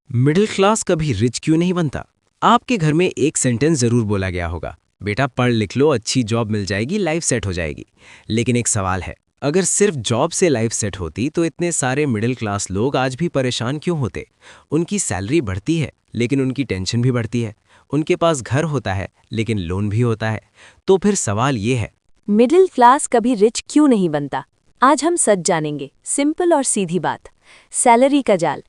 Middle class कभी rich क्यों नहीं बनता? आपके घर में एक सेंटेंस जरूर बोला गया होगा, बेटा पढ़ लिख लो, अच्छी जॉब मिल जाएगी, लाइफ सेट हो जाएगी। लेकिन एक सवाल है, अगर सिर्फ जॉब से लाइफ सेट होती तो इतने सारे मिडिल क्लास लोग आज भी परेशान क्यों होते? उनकी सैलरी बढ़ती है लेकिन उनकी टेंशन भी बढ़ती है। उनके पास घर होता है लेकिन लोन भी होता है। तो फिर सवाल ये है, मिडिल क्लास कभी रिच क्यों नहीं बनता? आज हम सच जानेंगे। सिंपल और सीधी बात। सैलरी का जाल।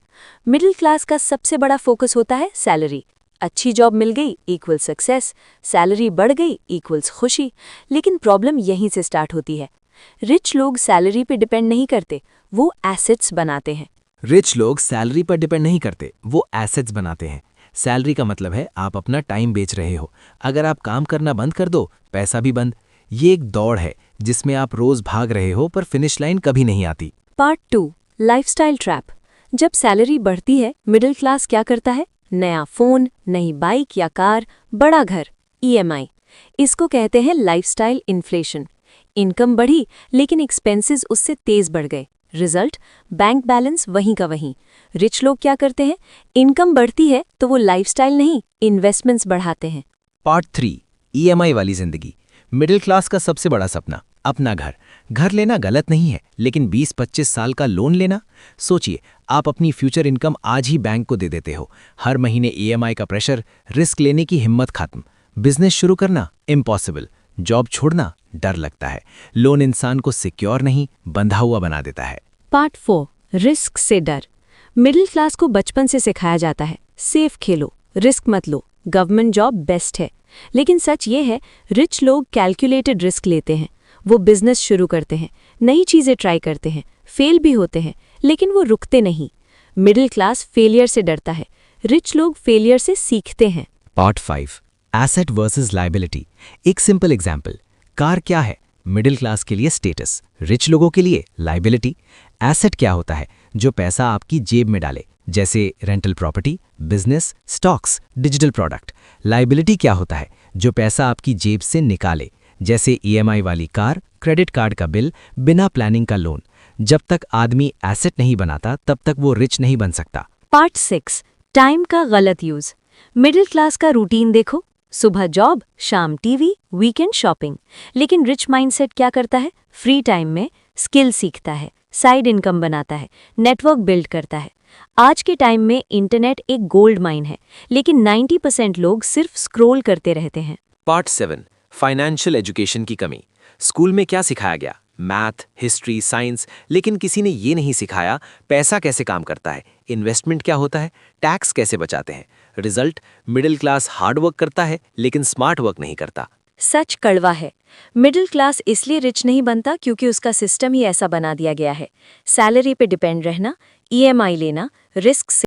मिडिल क्लास का सबसे बड़ा फोकस होता है सैलरी। अच्छी जॉब मिल गई इक्वल सक्सेस, सैलरी बढ़ गई इक्वल्स खुशी। लेकिन प्रॉब्लम यहीं से स्टार्ट होती है। रिच लोग सैलरी पे डिपेंड नहीं करते, वो एसेट्स बनाते हैं। रिच लोग सैलरी पर डिपेंड नहीं करते, वो एसेट्स बनाते हैं। सैलरी का मतलब है आप अपना टाइम बेच रहे हो। अगर आप काम करना बंद कर दो, पैसा भी बंद। ये एक दौड़ है जिसमें आप रोज भाग रहे हो पर फिनिश लाइन कभी नहीं आती। Part 2, lifestyle trap. जब सैलरी बढ़ती है, मिडिल क्लास क्या करता है? नया फोन, नई बाइक या कार, बड़ा घर, ईएमआई। इसको कहते हैं लाइफस्टाइल इन्फ्लेशन। इनकम बढ़ी लेकिन एक्सपेंसेस उससे तेज बढ़ गए। रिजल्ट, बैंक बैलेंस वहीं का वहीं। रिच लोग क्या करते हैं? इनकम बढ़ती है तो वो लाइफस्टाइल नहीं, इन्वेस्टमेंट्स बढ़ाते हैं। पार्ट 3, ईएमआई वाली जिंदगी। मिडिल क्लास का सबसे बड़ा सपना, अपना घर। घर लेना गलत नहीं है, लेकिन 20-25 साल का लोन लेना? सोचिए, आप अपनी फ्यूचर इनकम आज ही बैंक को दे देते हो। हर महीने ईएमआई का प्रेशर, रिस्क लेने की हिम्मत खत्म। बिजनेस शुरू करना इम्पॉसिबल, जॉब छोड़ना डर लगता है। लोन इंसान को सिक्योर नहीं, बंधा हुआ बना देता है। पार्ट 4, रिस्क से डर। मिडिल क्लास को बचपन से सिखाया जाता है, सेफ खेलो, रिस्क मत लो, गवर्नमेंट जॉब बेस्ट है। लेकिन सच ये है, रिच लोग कैलकुलेटेड रिस्क लेते हैं। वो बिजनेस शुरू करते हैं, नई चीज़ें ट्राई करते हैं, फेल भी होते हैं, लेकिन वो रुकते नहीं। मिडिल क्लास फेलियर से डरता है, रिच लोग फेलियर से सीखते हैं। Part 5, asset versus liability. एक सिंपल एग्जाम्पल, कार क्या है? मिडिल क्लास के लिए स्टेटस, रिच लोगों के लिए लायबिलिटी। एसेट क्या होता है? जो पैसा आपकी जेब में डाले, जैसे rental property, business, stocks, digital product. Liability क्या होता है? जो पैसा आपकी जेब से निकाले, जैसे ईएमआई वाली कार, क्रेडिट कार्ड का बिल, बिना प्लानिंग का लोन। जब तक आदमी एसेट नहीं बनाता तब तक वो रिच नहीं बन सकता। पार्ट 6, टाइम का गलत यूज। मिडिल क्लास का रूटीन देखो, सुबह जॉब, शाम टीवी, वीकेंड शॉपिंग। लेकिन रिच माइंडसेट क्या करता है? फ्री टाइम में स्किल सीखता है, साइड इनकम बनाता है, नेटवर्क बिल्ड करता है। आज के टाइम में इंटरनेट एक गोल्ड माइन है, लेकिन 90% लोग सिर्फ स्क्रॉल करते रहते हैं। पार्ट 7, फाइनेंशियल एजुकेशन की कमी। स्कूल में क्या सिखाया गया? मैथ, हिस्ट्री, साइंस, लेकिन किसी ने ये नहीं सिखाया पैसा कैसे काम करता है, इन्वेस्टमेंट क्या होता है, टैक्स कैसे बचाते हैं। Result, middle class hard work करता है लेकिन स्मार्ट वर्क नहीं करता। सच कड़वा है। मिडिल क्लास इसलिए रिच नहीं बनता क्योंकि उसका सिस्टम ही ऐसा बना दिया गया है। सैलरी पे डिपेंड रहना, ईएमआई लेना, रिस्क